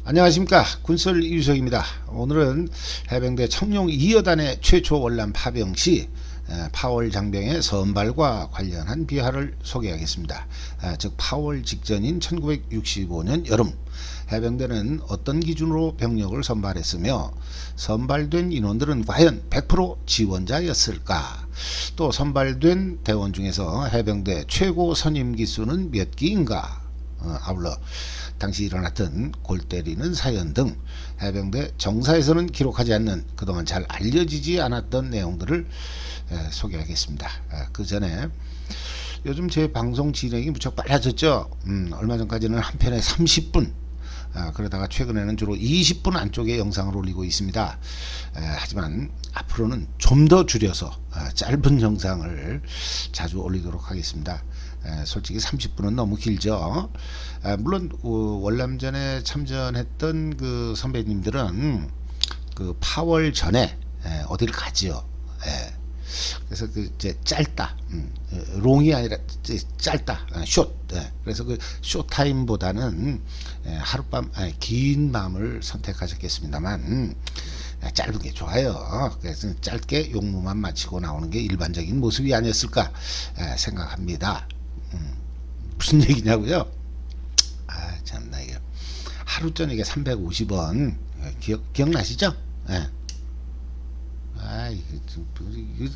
안녕하십니까, 군설 이유석입니다. 오늘은 해병대 청룡 2여단의 최초 월남 파병 시 파월 장병의 선발과 관련한 비화를 소개하겠습니다. 즉 파월 직전인 1965년 여름 해병대는 어떤 기준으로 병력을 선발했으며 선발된 인원들은 과연 100% 지원자였을까? 또 선발된 대원 중에서 해병대 최고 선임 기수는 몇 기인가? 아울러 당시 일어났던 골 때리는 사연 등 해병대 정사에서는 기록하지 않는 그동안 잘 알려지지 않았던 내용들을 소개하겠습니다. 그 전에 요즘 제 방송 진행이 무척 빨라졌죠. 얼마 전까지는 한 편에 30분, 그러다가 최근에는 주로 20분 안쪽에 영상을 올리고 있습니다. 하지만 앞으로는 좀 더 줄여서 짧은 영상을 자주 올리도록 하겠습니다. 솔직히 30분은 너무 길죠. 물론 월남전에 참전했던 그 선배님들은 그 파월 전에 어디를 가지요. 그래서 그 이제 짧다, 롱이 아니라 짧다, 숏. 그래서 그 숏 타임보다는 하룻밤, 긴 밤을 선택하셨겠습니다만 짧은 게 좋아요. 그래서 짧게 용무만 마치고 나오는 게 일반적인 모습이 아니었을까 생각합니다. 무슨 얘기냐고요? 참나, 이게 하루 저녁에 350원 기억나시죠?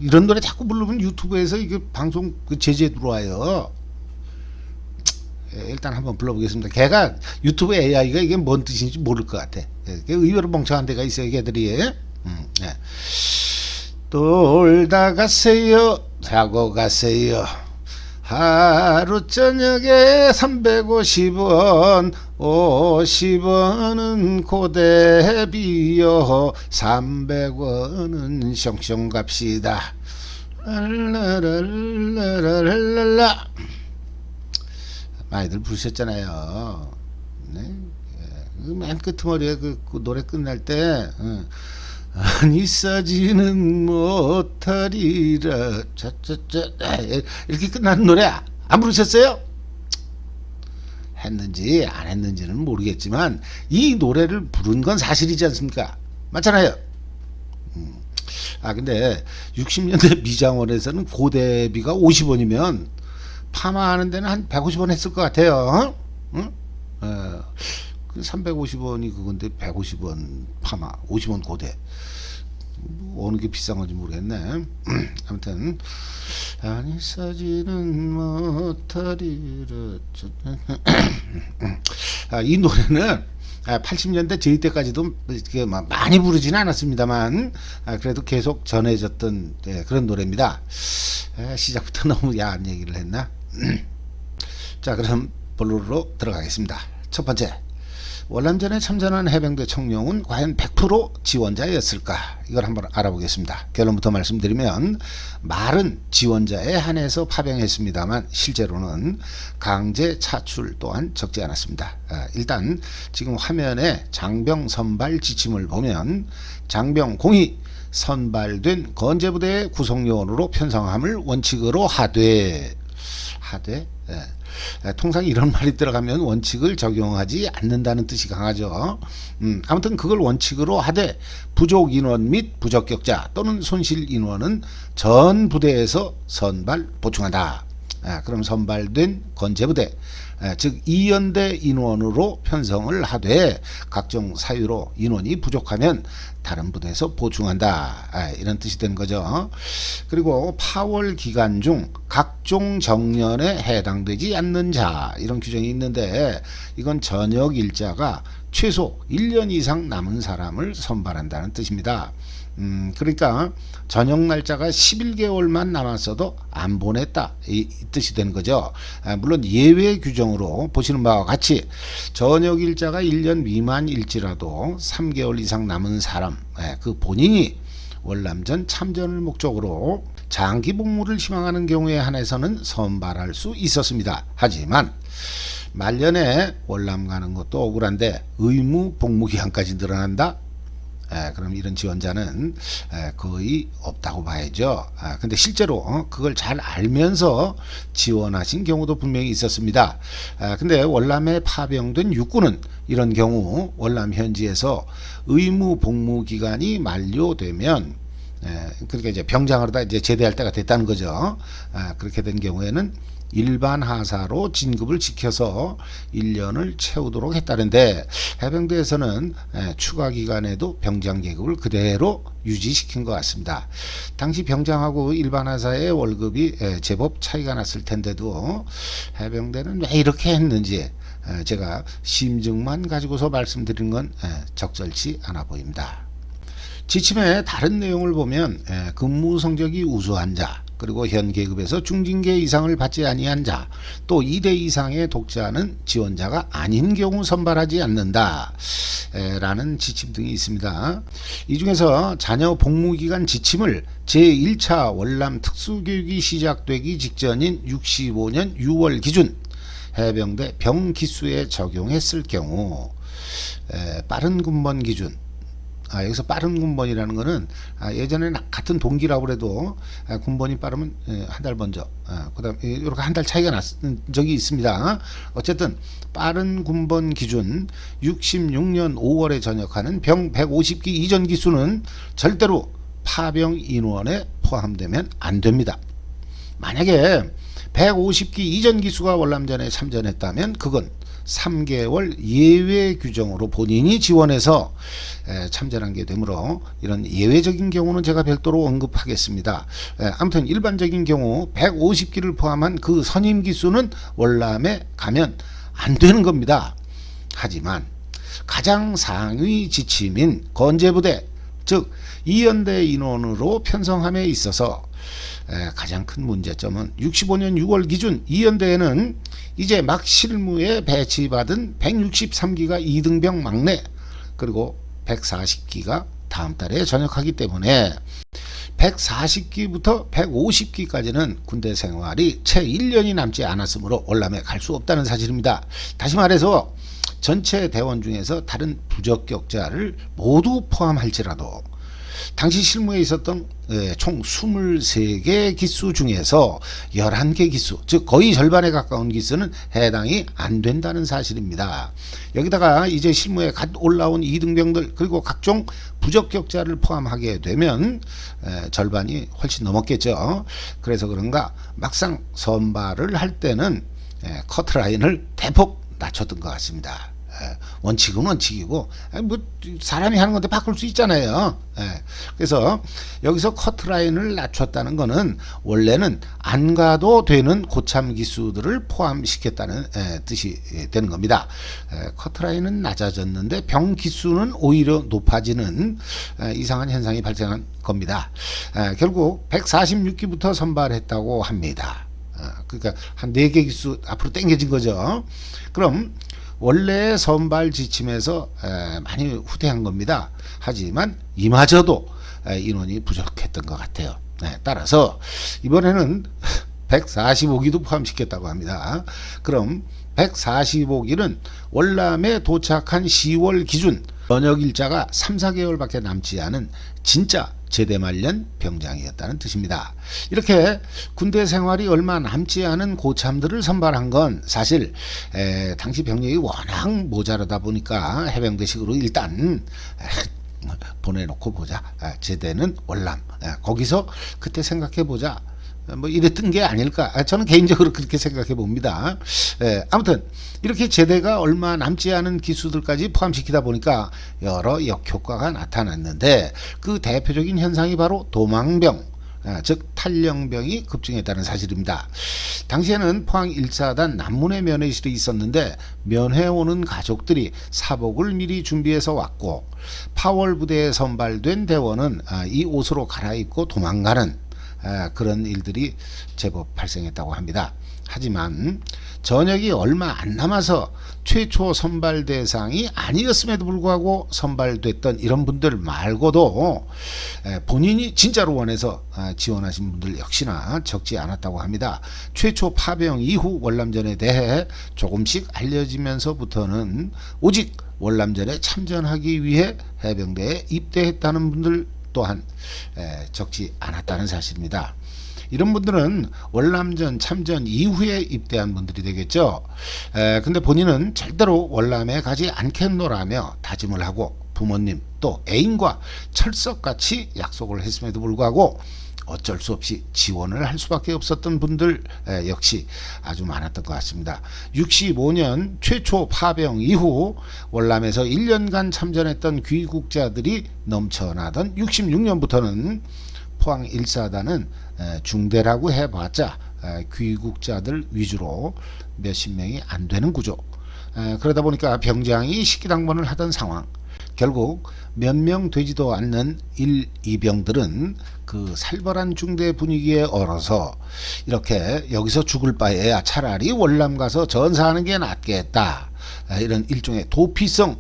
이런 노래 자꾸 부르면 유튜브에서 이게 방송 제재 들어와요. 일단 한번 불러보겠습니다. 걔가 유튜브 AI가 이게 뭔 뜻인지 모를 것 같아. 의외로 멍청한 데가 있어요, 걔들이. 놀다 가세요, 자고 가세요. 하루 저녁에 350원, 50원은 고대비요, 300원은 숑숑 갑시다. 랄라랄라랄라. 많이들 부르셨잖아요. 네? 맨 끄트머리에 그 노래 끝날 때 아니 싸지는 못하리라 짜짜짜 이렇게 끝나는 노래 안 부르셨어요? 했는지 안 했는지는 모르겠지만 이 노래를 부른 건 사실이지 않습니까? 맞잖아요. 근데 60년대 미장원에서는 고대비가 50원이면 파마하는 데는 한 150원 했을 것 같아요. 응? 350원이 그건데 150원 파마, 50원 고대. 어느 게 비싼 건지 모르겠네. 아무튼 아니 싸지는 못하리라. 이 노래는 80년대 저희 때까지도 많이 부르지는 않았습니다만 그래도 계속 전해졌던 그런 노래입니다. 시작부터 너무 야한 얘기를 했나? 자, 그럼 본론으로 들어가겠습니다. 첫 번째, 월남전에 참전한 해병대 청룡은 과연 100% 지원자였을까? 이걸 한번 알아보겠습니다. 결론부터 말씀드리면 말은 지원자에 한해서 파병했습니다만 실제로는 강제 차출 또한 적지 않았습니다. 일단 지금 화면에 장병 선발 지침을 보면 장병 공이 선발된 건재부대의 구성요원으로 편성함을 원칙으로 하되 통상 이런 말이 들어가면 원칙을 적용하지 않는다는 뜻이 강하죠. 아무튼 그걸 원칙으로 하되 부족 인원 및 부적격자 또는 손실 인원은 전 부대에서 선발 보충한다. 그럼 선발된 건재부대, 즉 2연대 인원으로 편성을 하되 각종 사유로 인원이 부족하면 다른 부대에서 보충한다. 이런 뜻이 된 거죠. 그리고 파월 기간 중 각종 정년에 해당되지 않는 자, 이런 규정이 있는데 이건 전역 일자가 최소 1년 이상 남은 사람을 선발한다는 뜻입니다. 그러니까 전역 날짜가 11개월만 남았어도 안 보냈다, 이 뜻이 되는 거죠. 물론 예외 규정으로 보시는 바와 같이 전역 일자가 1년 미만일지라도 3개월 이상 남은 사람, 그 본인이 월남전 참전을 목적으로 장기 복무를 희망하는 경우에 한해서는 선발할 수 있었습니다. 하지만 말년에 월남 가는 것도 억울한데 의무 복무 기간까지 늘어난다? 그럼 이런 지원자는 거의 없다고 봐야죠. 근데 실제로 그걸 잘 알면서 지원하신 경우도 분명히 있었습니다. 근데 월남에 파병된 육군은 이런 경우 월남 현지에서 의무 복무 기간이 만료되면 그러니까 이제 병장으로 이제 제대할 때가 됐다는 거죠. 그렇게 된 경우에는 일반 하사로 진급을 지켜서 1년을 채우도록 했다는데, 해병대에서는 추가 기간에도 병장 계급을 그대로 유지시킨 것 같습니다. 당시 병장하고 일반 하사의 월급이 제법 차이가 났을 텐데도 해병대는 왜 이렇게 했는지 제가 심증만 가지고서 말씀드리는 건 적절치 않아 보입니다. 지침의 다른 내용을 보면 근무 성적이 우수한 자, 그리고 현 계급에서 중징계 이상을 받지 아니한 자, 또 2대 이상의 독자는 지원자가 아닌 경우 선발하지 않는다 라는 지침 등이 있습니다. 이 중에서 자녀 복무기간 지침을 제1차 월남 특수교육이 시작되기 직전인 65년 6월 기준 해병대 병기수에 적용했을 경우 빠른 군번 기준, 여기서 빠른 군번이라는 거는 예전에 같은 동기라고 해도 군번이 빠르면 한 달 먼저, 그다음 이렇게 한 달 차이가 났 적이 있습니다. 어쨌든 빠른 군번 기준 66년 5월에 전역하는 병 150기 이전 기수는 절대로 파병 인원에 포함되면 안 됩니다. 만약에 150기 이전 기수가 월남전에 참전했다면 그건 3개월 예외 규정으로 본인이 지원해서 참전한 게 되므로 이런 예외적인 경우는 제가 별도로 언급하겠습니다. 아무튼 일반적인 경우 150기를 포함한 그 선임 기수는 월남에 가면 안 되는 겁니다. 하지만 가장 상위 지침인 건재부대, 즉 이연대 인원으로 편성함에 있어서 가장 큰 문제점은 65년 6월 기준 이연대에는 이제 막 실무에 배치받은 163기가 2등병 막내, 그리고 140기가 다음 달에 전역하기 때문에 140기부터 150기까지는 군대 생활이 채 1년이 남지 않았으므로 월남에 갈 수 없다는 사실입니다. 다시 말해서 전체 대원 중에서 다른 부적격자를 모두 포함할지라도 당시 실무에 있었던 총 23개 기수 중에서 11개 기수, 즉 거의 절반에 가까운 기수는 해당이 안 된다는 사실입니다. 여기다가 이제 실무에 갓 올라온 2등병들 그리고 각종 부적격자를 포함하게 되면 절반이 훨씬 넘었겠죠. 그래서 그런가 막상 선발을 할 때는 커트라인을 대폭 낮췄던 것 같습니다. 원칙은 원칙이고 뭐 사람이 하는 건데 바꿀 수 있잖아요. 그래서 여기서 커트라인을 낮췄다는 거는 원래는 안 가도 되는 고참 기수들을 포함시켰다는 뜻이 되는 겁니다. 커트라인은 낮아졌는데 병 기수는 오히려 높아지는 이상한 현상이 발생한 겁니다. 결국 146기부터 선발했다고 합니다. 그러니까 한 4개 기수 앞으로 당겨진 거죠. 그럼 원래 선발 지침에서 많이 후퇴한 겁니다. 하지만 이마저도 인원이 부족했던 것 같아요. 따라서 이번에는 145기도 포함시켰다고 합니다. 그럼 145기는 월남에 도착한 10월 기준 전역 일자가 3, 4개월밖에 남지 않은 진짜 제대 말년 병장이었다는 뜻입니다. 이렇게 군대 생활이 얼마 남지 않은 고참들을 선발한 건 사실 당시 병력이 워낙 모자라다 보니까 해병대식으로 일단 보내놓고 보자. 제대는 월남. 거기서 그때 생각해보자. 뭐 이랬던 게 아닐까. 저는 개인적으로 그렇게 생각해 봅니다. 아무튼 이렇게 제대가 얼마 남지 않은 기수들까지 포함시키다 보니까 여러 역효과가 나타났는데 그 대표적인 현상이 바로 도망병, 즉 탈영병이 급증했다는 사실입니다. 당시에는 포항 1사단 남문에 면회실이 있었는데 면회 오는 가족들이 사복을 미리 준비해서 왔고 파월 부대에 선발된 대원은 이 옷으로 갈아입고 도망가는 그런 일들이 제법 발생했다고 합니다. 하지만 전역이 얼마 안 남아서 최초 선발 대상이 아니었음에도 불구하고 선발됐던 이런 분들 말고도 본인이 진짜로 원해서 지원하신 분들 역시나 적지 않았다고 합니다. 최초 파병 이후 월남전에 대해 조금씩 알려지면서부터는 오직 월남전에 참전하기 위해 해병대에 입대했다는 분들 또한 적지 않았다는 사실입니다. 이런 분들은 월남전 참전 이후에 입대한 분들이 되겠죠. 근데 본인은 절대로 월남에 가지 않겠노라며 다짐을 하고 부모님 또 애인과 철석같이 약속을 했음에도 불구하고 어쩔 수 없이 지원을 할 수밖에 없었던 분들 역시 아주 많았던 것 같습니다. 65년 최초 파병 이후 월남에서 1년간 참전했던 귀국자들이 넘쳐나던 66년부터는 포항 1사단은 중대라고 해봤자 귀국자들 위주로 몇십 명이 안 되는 구조. 그러다 보니까 병장이 식기당번을 하던 상황. 결국 몇 명 되지도 않는 1, 2병들은 그 살벌한 중대 분위기에 얼어서 이렇게 여기서 죽을 바에야 차라리 월남 가서 전사하는 게 낫겠다. 이런 일종의 도피성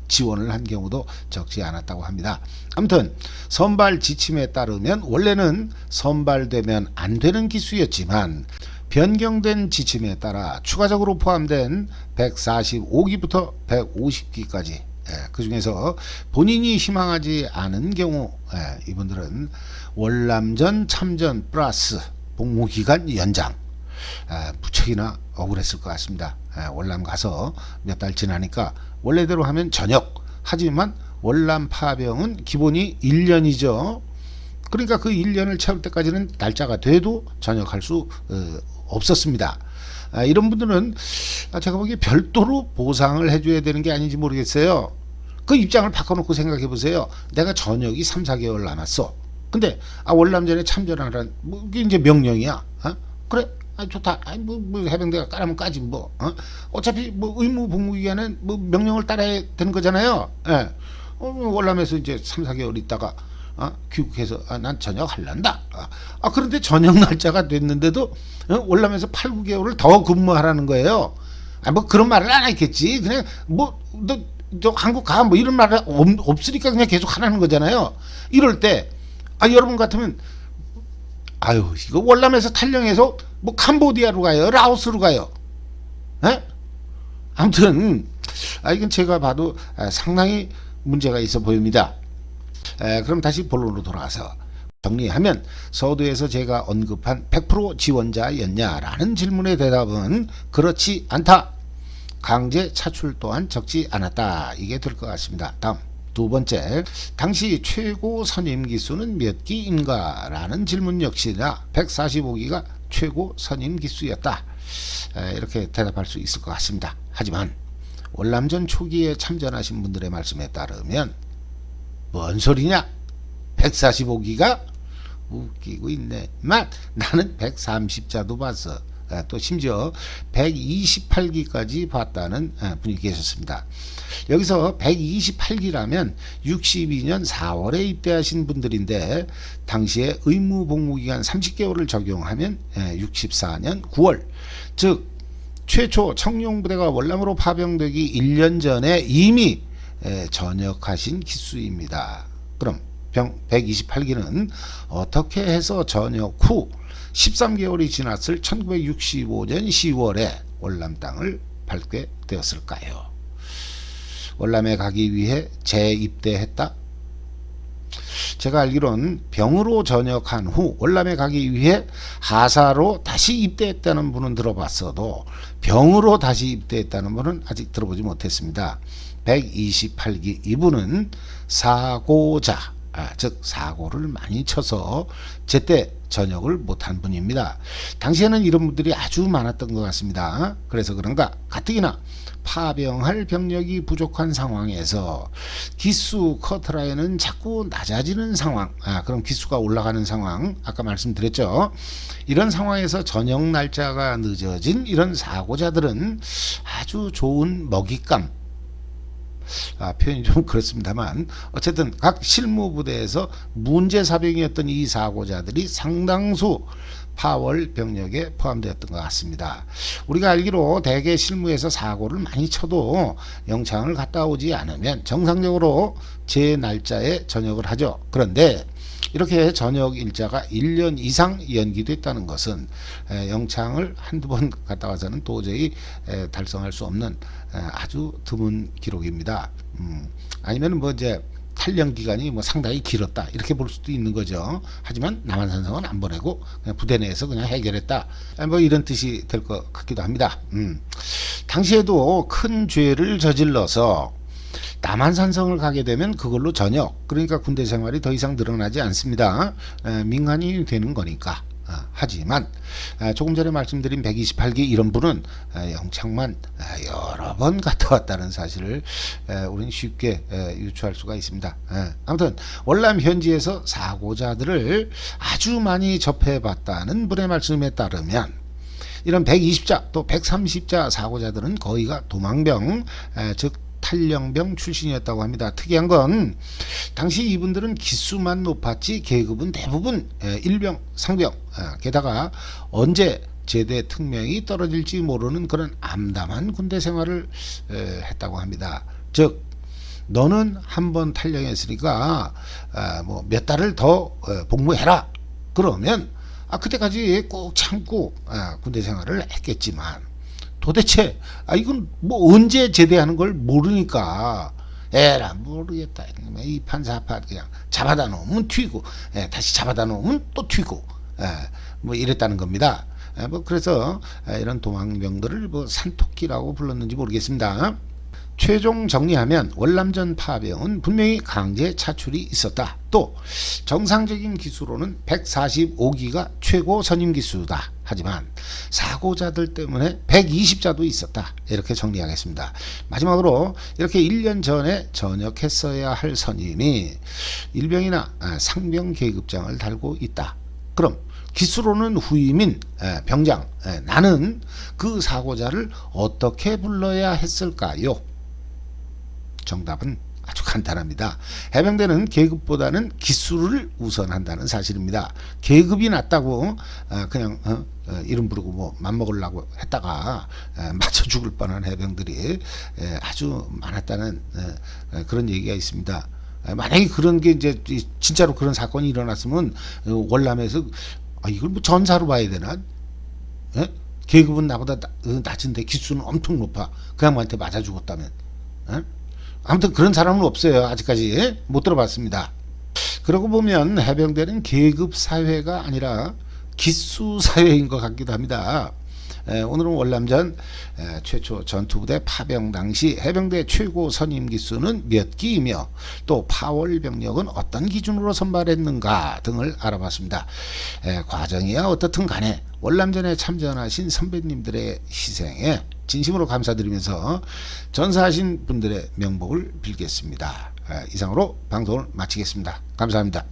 지원을 한 경우도 적지 않았다고 합니다. 아무튼 선발 지침에 따르면 원래는 선발되면 안 되는 기수였지만 변경된 지침에 따라 추가적으로 포함된 145기부터 150기까지 그 중에서 본인이 희망하지 않은 경우 이분들은 월남전 참전 플러스 복무기간 연장 무척이나 억울했을 것 같습니다. 월남 가서 몇 달 지나니까 원래대로 하면 전역, 하지만 월남 파병은 기본이 1년이죠. 그러니까 그 1년을 채울 때까지는 날짜가 돼도 전역할 수 없었습니다. 이런 분들은 제가 보기에 별도로 보상을 해줘야 되는 게 아닌지 모르겠어요. 그 입장을 바꿔놓고 생각해 보세요. 내가 전역이 3, 4개월 남았어. 근데 월남전에 참전하라는 이게 이제 명령이야. 그래? 좋다. 뭐 해병대가 까라면 까지 뭐. 어차피 뭐 의무 복무 기간은 뭐 명령을 따라야 되는 거잖아요. 월남에서 이제 3, 4개월 있다가 귀국해서 난 전역 할란다. 그런데 전역 날짜가 됐는데도 월남에서 8, 9개월을 더 근무하라는 거예요. 뭐 그런 말을 안 했겠지. 그냥 뭐 너 한국 가 뭐 이런 말 없으니까 그냥 계속 하라는 거잖아요. 이럴 때 여러분 같으면 이거 월남에서 탈영해서 뭐 캄보디아로 가요, 라오스로 가요. 아무튼 이건 제가 봐도 상당히 문제가 있어 보입니다. 그럼 다시 본론으로 돌아가서 정리하면 서두에서 제가 언급한 100% 지원자였냐라는 질문의 대답은 그렇지 않다. 강제 차출 또한 적지 않았다. 이게 될 것 같습니다. 다음 두 번째, 당시 최고 선임 기수는 몇 기인가? 라는 질문 역시나 145기가 최고 선임 기수였다. 이렇게 대답할 수 있을 것 같습니다. 하지만 월남전 초기에 참전하신 분들의 말씀에 따르면 뭔 소리냐? 145기가 웃기고 있네. 나는 130자도 봤어. 또 심지어 128기까지 봤다는 분이 계셨습니다. 여기서 128기라면 62년 4월에 입대하신 분들인데 당시에 의무 복무기간 30개월을 적용하면 64년 9월, 즉 최초 청룡부대가 월남으로 파병되기 1년 전에 이미 전역하신 기수입니다. 그럼 128기는 어떻게 해서 전역 후 13개월이 지났을 1965년 10월에 월남 땅을 밟게 되었을까요? 월남에 가기 위해 재입대했다? 제가 알기로는 병으로 전역한 후 월남에 가기 위해 하사로 다시 입대했다는 분은 들어봤어도 병으로 다시 입대했다는 분은 아직 들어보지 못했습니다. 128기 이분은 사고자, 즉 사고를 많이 쳐서 제때 전역을 못한 분입니다. 당시에는 이런 분들이 아주 많았던 것 같습니다. 그래서 그런가 가뜩이나 파병할 병력이 부족한 상황에서 기수 커트라인은 자꾸 낮아지는 상황, 그럼 기수가 올라가는 상황, 아까 말씀드렸죠. 이런 상황에서 전역 날짜가 늦어진 이런 사고자들은 아주 좋은 먹잇감, 표현이 좀 그렇습니다만 어쨌든 각 실무부대에서 문제사병이었던 이 사고자들이 상당수 파월 병력에 포함되었던 것 같습니다. 우리가 알기로 대개 실무에서 사고를 많이 쳐도 영창을 갔다 오지 않으면 정상적으로 제 날짜에 전역을 하죠. 그런데 이렇게 전역 일자가 1년 이상 연기됐다는 것은 영창을 한두 번 갔다 와서는 도저히 달성할 수 없는 아주 드문 기록입니다. 아니면 뭐 이제 탈영 기간이 뭐 상당히 길었다 이렇게 볼 수도 있는 거죠. 하지만 남한산성은 안 보내고 그냥 부대 내에서 그냥 해결했다, 뭐 이런 뜻이 될 것 같기도 합니다. 당시에도 큰 죄를 저질러서 남한산성을 가게 되면 그걸로 전역, 그러니까 군대 생활이 더 이상 늘어나지 않습니다. 민간인이 되는 거니까. 하지만 조금 전에 말씀드린 128기 이런 분은 영창만 여러 번 갔다 왔다는 사실을 우리는 쉽게 유추할 수가 있습니다. 아무튼 월남 현지에서 사고자들을 아주 많이 접해봤다는 분의 말씀에 따르면 이런 120자 또 130자 사고자들은 거의가 도망병, 즉 탈영병 출신이었다고 합니다. 특이한 건 당시 이분들은 기수만 높았지 계급은 대부분 일병, 상병, 게다가 언제 제대 특명이 떨어질지 모르는 그런 암담한 군대 생활을 했다고 합니다. 즉 너는 한번 탈영했으니까 뭐 몇 달을 더 복무해라. 그러면 그때까지 꼭 참고 군대 생활을 했겠지만 도대체 이건 뭐 언제 제대하는 걸 모르니까 에라 모르겠다, 이 판사판 그냥 잡아다 놓으면 튀고 다시 잡아다 놓으면 또 튀고 뭐 이랬다는 겁니다. 뭐 그래서 이런 도망병들을 뭐 산토끼라고 불렀는지 모르겠습니다. 최종 정리하면 월남전 파병은 분명히 강제 차출이 있었다. 또 정상적인 기수로는 145기가 최고 선임 기수다. 하지만 사고자들 때문에 120자도 있었다. 이렇게 정리하겠습니다. 마지막으로 이렇게 1년 전에 전역했어야 할 선임이 일병이나 상병 계급장을 달고 있다. 그럼 기수로는 후임인 병장, 나는 그 사고자를 어떻게 불러야 했을까요? 정답은 아주 간단합니다. 해병대는 계급보다는 기수를 우선한다는 사실입니다. 계급이 낮다고 그냥 이름 부르고 뭐 맘먹으려고 했다가 맞춰 죽을 뻔한 해병들이 아주 많았다는 그런 얘기가 있습니다. 만약에 그런 게 이제 진짜로 그런 사건이 일어났으면 월남에서 이걸 뭐 전사로 봐야 되나? 계급은 나보다 낮은데 기수는 엄청 높아. 그 양반한테 맞아 죽었다면. 아무튼 그런 사람은 없어요. 아직까지 못 들어봤습니다. 그러고 보면 해병대는 계급 사회가 아니라 기수 사회인 것 같기도 합니다. 오늘은 월남전 최초 전투부대 파병 당시 해병대 최고 선임 기수는 몇 기이며 또 파월 병력은 어떤 기준으로 선발했는가 등을 알아봤습니다. 과정이야 어떻든 간에 월남전에 참전하신 선배님들의 희생에 진심으로 감사드리면서 전사하신 분들의 명복을 빌겠습니다. 이상으로 방송을 마치겠습니다. 감사합니다.